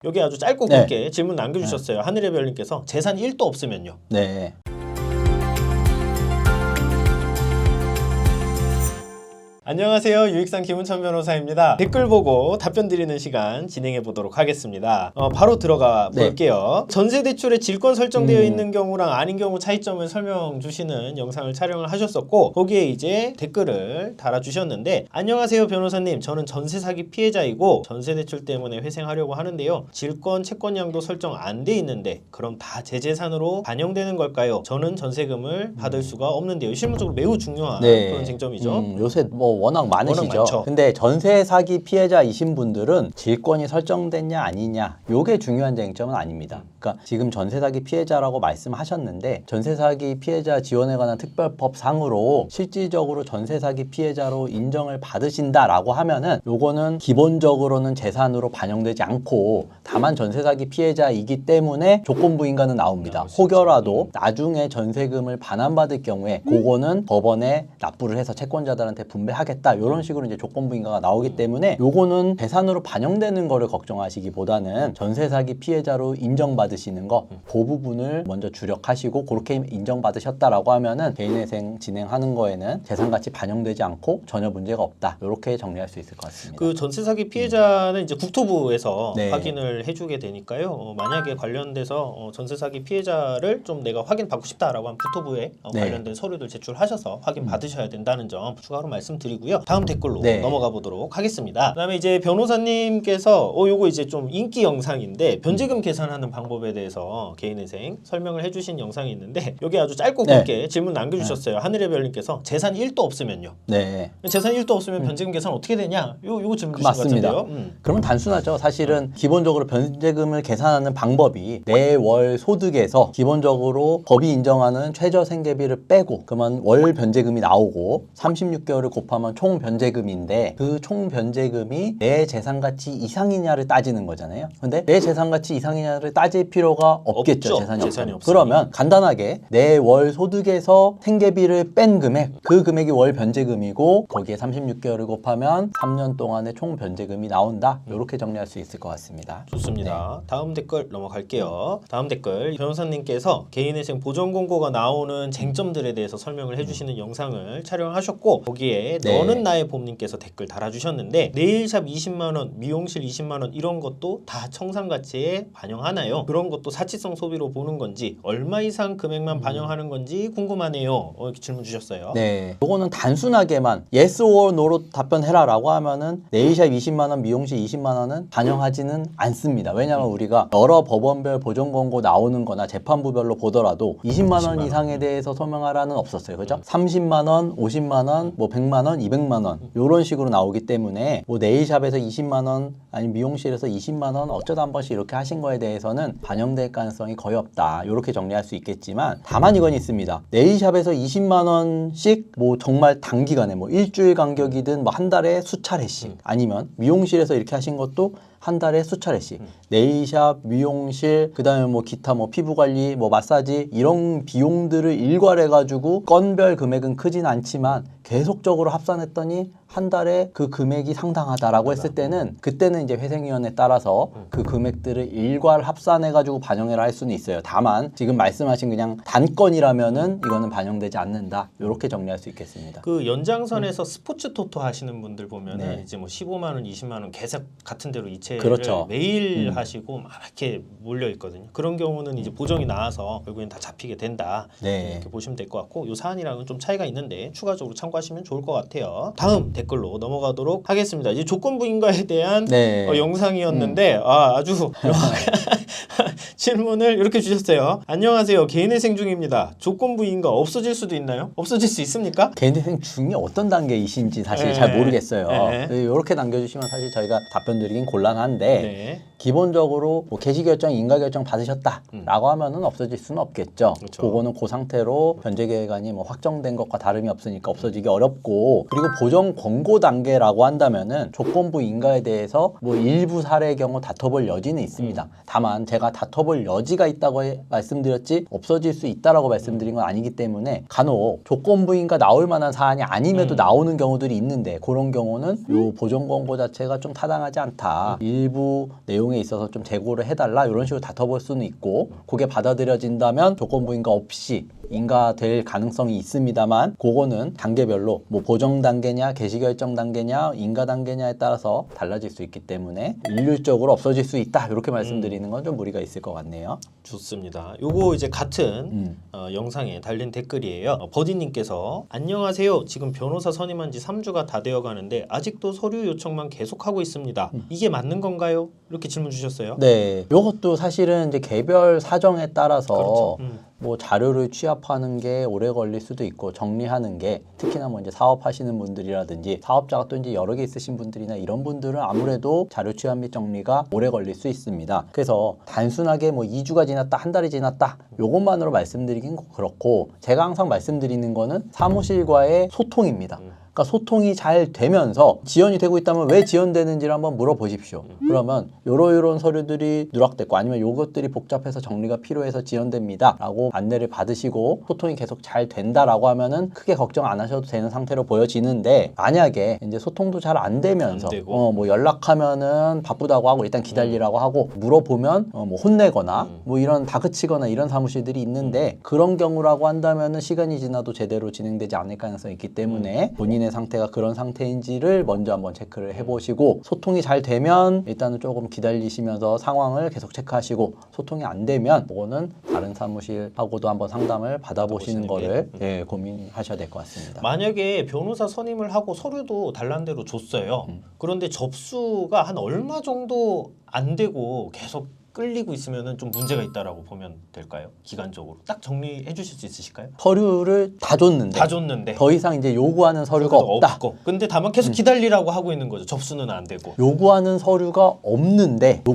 여기 아주 짧고 굵게 질문 남겨주셨어요. 하늘의 별님께서 재산 1도 없으면요. 네. 안녕하세요. 유익상 김은천 변호사입니다. 댓글 보고 답변 드리는 시간 진행해 보도록 하겠습니다. 바로 들어가 볼게요. 전세대출에 질권 설정되어 있는 경우랑 아닌 경우 차이점을 설명 주시는 영상을 촬영을 하셨었고, 거기에 이제 댓글을 달아주셨는데, 안녕하세요 변호사님, 저는 전세 사기 피해자이고 전세대출 때문에 회생하려고 하는데요. 질권 채권량도 설정 안 돼 있는데 그럼 다 제 재산으로 반영되는 걸까요? 저는 전세금을 받을 수가 없는데요. 실무적으로 매우 중요한 그런 쟁점이죠. 요새 뭐 워낙 많으시죠. 근데 전세 사기 피해자이신 분들은 질권이 설정됐냐 아니냐, 요게 중요한 쟁점은 아닙니다. 그러니까 지금 전세 사기 피해자라고 말씀하셨는데, 전세 사기 피해자 지원에 관한 특별법 상으로 실질적으로 전세 사기 피해자로 인정을 받으신다라고 하면은 요거는 기본적으로는 재산으로 반영되지 않고, 다만 전세 사기 피해자이기 때문에 조건부 인가는 나옵니다. 혹여라도 나중에 전세금을 반환받을 경우에 그거는 법원에 납부를 해서 채권자들한테 분배하겠다, 이런 식으로 이제 조건부 인가가 나오기 때문에 요거는 재산으로 반영되는 거를 걱정하시기보다는 전세 사기 피해자로 인정받으시는 거, 그 부분을 먼저 주력하시고, 그렇게 인정받으셨다라고 하면은 개인회생 진행하는 거에는 재산가치 반영되지 않고 전혀 문제가 없다, 이렇게 정리할 수 있을 것 같습니다. 그 전세 사기 피해자는 이제 국토부에서 확인을 해주게 되니까요. 만약에 관련돼서 전세 사기 피해자를 좀 내가 확인 받고 싶다라고 하면 국토부에 관련된 서류들 제출하셔서 확인 받으셔야 된다는 점 추가로 말씀드리고요. 다음 댓글로 넘어가 보도록 하겠습니다. 그다음에 이제 변호사님께서 요거 이제 좀 인기 영상인데, 변제금 계산하는 방법에 대해서 개인회생 설명을 해주신 영상이 있는데, 여기 아주 짧고 굵게 질문 남겨주셨어요. 하늘의 별님께서 재산 1도 없으면요. 재산 1도 없으면 변제금 계산 어떻게 되냐? 요거 질문 주신 것 같은데요. 그러면 단순하죠. 사실은 기본적으로 변제금을 계산하는 방법이 내월 소득에서 기본적으로 법이 인정하는 최저 생계비를 빼고, 그러면 월 변제금이 나오고 36개월을 곱하면 총 변제금인데, 그 총 변제금이 내 재산가치 이상이냐를 따지는 거잖아요. 근데 내 재산가치 이상이냐를 따질 필요가 없겠죠. 재산이 없으면. 그러면 간단하게 내 월 소득에서 생계비를 뺀 금액, 그 금액이 월 변제금이고 거기에 36개월을 곱하면 3년 동안의 총 변제금이 나온다, 이렇게 정리할 수 있을 것 같습니다. 좋습니다. 다음 댓글 넘어갈게요. 다음 댓글, 변호사님께서 개인회생 보전 공고가 나오는 쟁점들에 대해서 설명을 해주시는 영상을 촬영하셨고, 거기에 너는 나의 봄님께서 댓글 달아주셨는데, 네일샵 20만원, 미용실 20만원 이런 것도 다 청산가치에 반영하나요? 그런 것도 사치성 소비로 보는 건지, 얼마 이상 금액만 반영하는 건지 궁금하네요. 이렇게 질문 주셨어요. 요거는 단순하게만 yes or no로 답변해라 라고 하면은 네일샵 20만원, 미용실 20만원은 반영하지는 않습니다. 왜냐하면 우리가 여러 법원별 보전 공고 나오는 거나 재판부별로 보더라도 20만원 이상에 대해서 소명하라는 없었어요. 그죠? 30만원, 50만원, 뭐 100만원, 200만원 요런 식으로 나오기 때문에, 뭐 네일샵에서 20만원 아니 미용실에서 20만원 어쩌다 한 번씩 이렇게 하신 거에 대해서는 반영될 가능성이 거의 없다, 요렇게 정리할 수 있겠지만, 다만 이건 있습니다. 네일샵에서 20만원씩 뭐 정말 단기간에 뭐 일주일 간격이든 뭐 한 달에 수차례씩, 아니면 미용실에서 이렇게 하신 것도 한 달에 수차례씩, 네일샵, 미용실, 그 다음에 뭐 기타 뭐 피부관리, 뭐 마사지 이런 비용들을 일괄해가지고 건별 금액은 크진 않지만 계속적으로 합산했더니 한 달에 그 금액이 상당하다라고 했을 때는, 그때는 이제 회생위원회에 따라서 그 금액들을 일괄 합산해가지고 반영을 할 수는 있어요. 다만 지금 말씀하신 그냥 단건이라면은 이거는 반영되지 않는다, 이렇게 정리할 수 있겠습니다. 그 연장선에서 스포츠 토토 하시는 분들 보면은 이제 뭐 15만원, 20만원 계속 같은 데로 이체를 매일 하시고 막 이렇게 몰려 있거든요. 그런 경우는 이제 보정이 나와서 결국엔 다 잡히게 된다, 이렇게 보시면 될 것 같고, 요 사안이랑은 좀 차이가 있는데 추가적으로 참고하시면 좋을 것 같아요. 다음 댓글로 넘어가도록 하겠습니다. 이제 조건부 인가에 대한 영상이었는데 아주 질문을 이렇게 주셨어요. 안녕하세요. 개인회생 중입니다. 조건부 인가 없어질 수도 있나요? 없어질 수 있습니까? 개인회생 중이 어떤 단계이신지 사실 잘 모르겠어요. 이렇게 남겨주시면 사실 저희가 답변 드리긴 곤란한데, 기본적으로 뭐 개시결정, 인가결정 받으셨다라고 하면은 없어질 수는 없겠죠. 그거는 그 상태로 변제계획안이 뭐 확정된 것과 다름이 없으니까 없어지기 어렵고, 그리고 보정 권고 단계라고 한다면은 조건부 인가에 대해서 뭐 일부 사례의 경우 다퉈볼 여지는 있습니다. 다만 제가 다퉈볼 여지가 있다고 말씀드렸지 없어질 수 있다라고 말씀드린 건 아니기 때문에, 간혹 조건부 인가 나올 만한 사안이 아님에도 나오는 경우들이 있는데, 그런 경우는 요 보정 권고 자체가 좀 타당하지 않다, 일부 내용이 내용에 있어서 좀 재고를 해달라 이런 식으로 다퉈볼 수는 있고 그게 받아들여진다면 조건부 인가 없이 인가될 가능성이 있습니다만 그거는 단계별로 뭐 보정 단계냐 개시결정 단계냐 인가 단계냐에 따라서 달라질 수 있기 때문에 일률적으로 없어질 수 있다 이렇게 말씀드리는 건 좀 무리가 있을 것 같네요. 좋습니다. 요거 이제 같은 영상에 달린 댓글이에요. 버디님께서 안녕하세요. 지금 변호사 선임한 지 3주가 다 되어 가는데 아직도 서류 요청만 계속하고 있습니다. 이게 맞는 건가요? 이렇게 질문 주셨어요. 네, 이것도 사실은 이제 개별 사정에 따라서 그렇죠. 뭐 자료를 취합하는 게 오래 걸릴 수도 있고 정리하는 게 특히나 뭐 이제 사업하시는 분들이라든지 사업자가 또 이제 여러 개 있으신 분들이나 이런 분들은 아무래도 자료 취합 및 정리가 오래 걸릴 수 있습니다. 그래서 단순하게 뭐 2주가 지났다, 한 달이 지났다 요것만으로 말씀드리긴 그렇고 제가 항상 말씀드리는 거는 사무실과의 소통입니다. 그러니까 소통이 잘 되면서 지연이 되고 있다면 왜 지연되는지를 한번 물어보십시오. 그러면 요런 서류들이 누락됐고 아니면 요것들이 복잡해서 정리가 필요해서 지연됩니다 라고 안내를 받으시고 소통이 계속 잘 된다라고 하면은 크게 걱정 안 하셔도 되는 상태로 보여지는데 만약에 이제 소통도 잘 안 되면서 뭐 연락하면은 바쁘다고 하고 일단 기다리라고 하고 물어보면 뭐 혼내거나 뭐 이런 다그치거나 이런 사무실들이 있는데 그런 경우라고 한다면은 시간이 지나도 제대로 진행되지 않을 가능성이 있기 때문에 본인의 상태가 그런 상태인지를 먼저 한번 체크를 해보시고 소통이 잘 되면 일단은 조금 기다리시면서 상황을 계속 체크하시고 소통이 안 되면 그거는 다른 사무실하고도 한번 상담을 받아보시는 거를 예, 고민하셔야 될 것 같습니다. 만약에 변호사 선임을 하고 서류도 달란 대로 줬어요. 그런데 접수가 한 얼마 정도 안 되고 계속 끌리고 있으면은 좀 문제가 있다라고 보면 될까요? 기간적으로 딱 정리해 주실 수 있으실까요? 서류를 다 줬는데 더 이상 이제 요구하는 서류가 없다. 없고. 근데 다만 계속 기다리라고 하고 있는 거죠. 접수는 안 되고. 요구하는 서류가 없는데도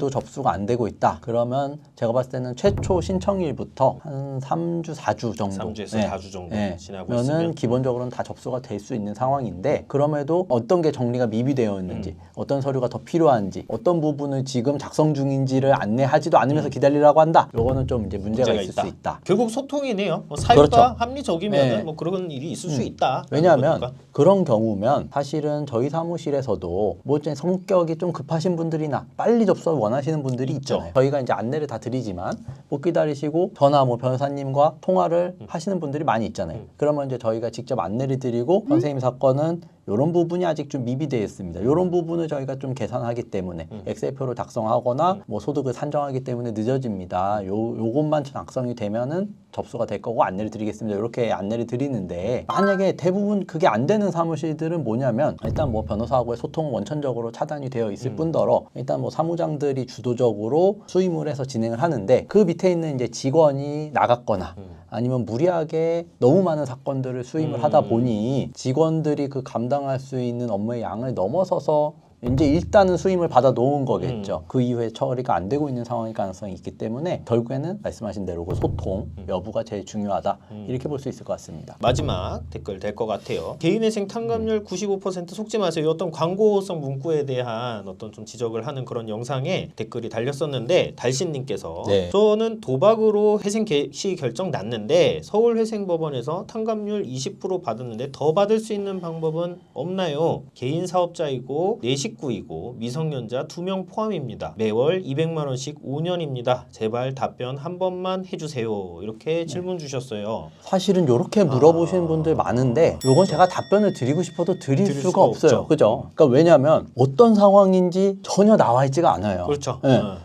접수가 안 되고 있다. 그러면 제가 봤을 때는 최초 신청일부터 한 3주, 4주 정도 3주에서 4주 정도 지나고 그러면은 있으면 기본적으로는 다 접수가 될 수 있는 상황인데 그럼에도 어떤 게 정리가 미비되어 있는지 어떤 서류가 더 필요한지 어떤 부분을 지금 작성 중인지를 안내하지도 않으면서 기다리라고 한다. 요거는 좀 이제 문제가 있을 수 있다. 결국 소통이네요. 뭐 사유가 그렇죠. 합리적이면 뭐 그런 일이 있을 수 있다. 왜냐하면 그런 경우면 사실은 저희 사무실에서도 뭐 이제 성격이 좀 급하신 분들이나 빨리 접수를 원하시는 분들이 있잖아요. 저희가 이제 안내를 다 드리지만 못 기다리시고 전화 뭐 변호사님과 통화를 하시는 분들이 많이 있잖아요. 그러면 이제 저희가 직접 안내를 드리고 선생님 사건은 이런 부분이 아직 좀 미비되어 있습니다. 이런 부분을 저희가 좀 계산하기 때문에 엑셀표를 작성하거나 뭐 소득을 산정하기 때문에 늦어집니다. 요것만 작성이 되면은 접수가 될 거고 안내를 드리겠습니다. 이렇게 안내를 드리는데 만약에 대부분 그게 안 되는 사무실들은 뭐냐면 일단 뭐 변호사하고의 소통은 원천적으로 차단이 되어 있을 뿐더러 일단 뭐 사무장들이 주도적으로 수임을 해서 진행을 하는데 그 밑에 있는 이제 직원이 나갔거나 아니면 무리하게 너무 많은 사건들을 수임을 하다 보니 직원들이 그 감당할 수 있는 업무의 양을 넘어서서 이제 일단은 수임을 받아 놓은 거겠죠. 그 이후에 처리가 안 되고 있는 상황일 가능성이 있기 때문에 결국에는 말씀하신 대로 그 소통 여부가 제일 중요하다. 이렇게 볼 수 있을 것 같습니다. 마지막 댓글 될 것 같아요. 개인회생 탕감률 95% 속지 마세요. 어떤 광고성 문구에 대한 어떤 좀 지적을 하는 그런 영상에 댓글이 달렸었는데 달신님께서 저는 도박으로 회생 개시 결정 났는데 서울회생법원에서 탕감률 20% 받았는데 더 받을 수 있는 방법은 없나요? 개인 사업자이고 내 식구이고 미성년자 2명 포함입니다. 매월 200만 원씩 5년입니다. 제발 답변 한 번만 해주세요. 이렇게 질문 주셨어요. 사실은 이렇게 물어보시는 분들 많은데 이건 제가 답변을 드리고 싶어도 드릴 수가 없어요. 그죠? 그러니까 왜냐하면 어떤 상황인지 전혀 나와 있지가 않아요. 그렇죠.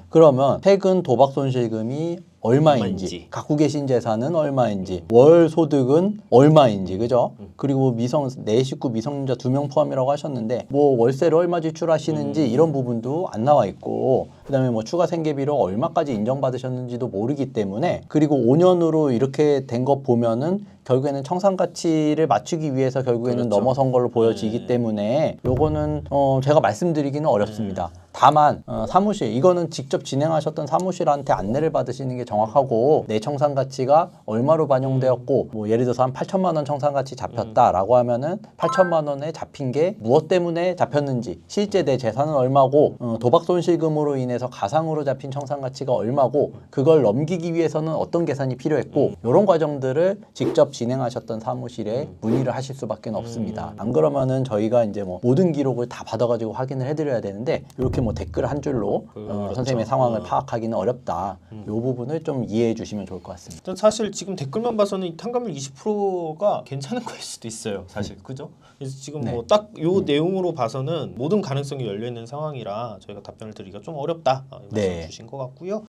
그러면 최근 도박 손실금이 얼마인지, 갖고 계신 재산은 얼마인지, 월 소득은 얼마인지, 그죠? 그리고 내 식구 미성년자 2명 포함이라고 하셨는데, 뭐 월세를 얼마 지출하시는지 이런 부분도 안 나와 있고, 그 다음에 뭐 추가 생계비로 얼마까지 인정받으셨는지도 모르기 때문에, 그리고 5년으로 이렇게 된 거 보면은 결국에는 청산 가치를 맞추기 위해서 결국에는 넘어선 걸로 보여지기 때문에 요거는 제가 말씀드리기는 어렵습니다. 다만 사무실 이거는 직접 진행하셨던 사무실한테 안내를 받으시는 게 정확하고 내 청산 가치가 얼마로 반영되었고 뭐 예를 들어서 한 8천만 원 청산 가치 잡혔다라고 하면은 8천만 원에 잡힌 게 무엇 때문에 잡혔는지 실제 내 재산은 얼마고 도박 손실금으로 인해서 대해서 가상으로 잡힌 청산 가치가 얼마고 그걸 넘기기 위해서는 어떤 계산이 필요했고 이런 과정들을 직접 진행하셨던 사무실에 문의를 하실 수밖에 없습니다. 안 그러면은 저희가 이제 뭐 모든 기록을 다 받아가지고 확인을 해드려야 되는데 이렇게 뭐 댓글 한 줄로 그렇죠. 선생님의 상황을 파악하기는 어렵다. 이 부분을 좀 이해해 주시면 좋을 것 같습니다. 일단 사실 지금 댓글만 봐서는 이 탕감률 20%가 괜찮은 거일 수도 있어요. 사실 그죠? 그래서 지금 네. 뭐 딱 요 내용으로 봐서는 모든 가능성이 열려 있는 상황이라 저희가 답변을 드리기가 좀 어렵다 이 말씀 네. 주신 것 같고요.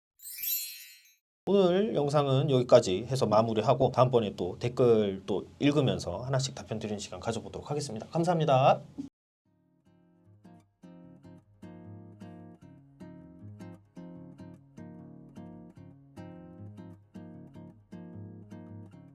오늘 영상은 여기까지 해서 마무리하고 다음번에 또 댓글 또 읽으면서 하나씩 답변 드리는 시간 가져보도록 하겠습니다. 감사합니다.